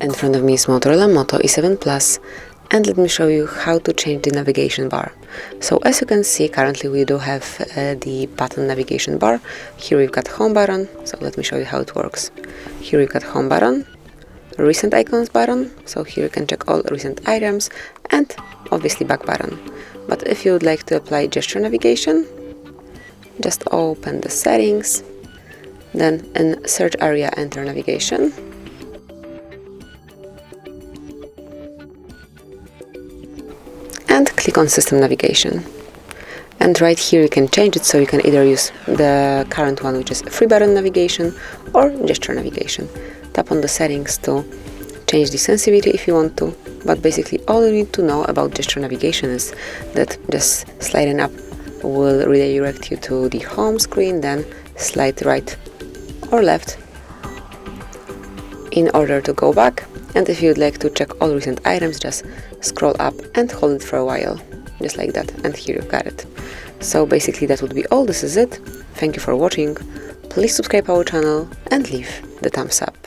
In front of me is Motorola Moto E7 Plus, and let me show you how to change the navigation bar. So as you can see, currently we do have the button navigation bar. Here we've got home button, so let me show you how it works. Here we've got home button, recent icons button, so here you can check all recent items, and obviously back button. But if you would like to apply gesture navigation, just open the settings, then in search area enter navigation, and click on system navigation. And right here you can change it, so you can either use the current one, which is free button navigation, or gesture navigation. Tap on the settings to change the sensitivity if you want to, but basically all you need to know about gesture navigation is that just sliding up will redirect you to the home screen, then slide right or left in order to go back. And if you'd like to check all recent items, just scroll up and hold it for a while, just like that, and here you've got it. So basically that would be all. This is it. Thank you for watching. Please subscribe our channel and leave the thumbs up.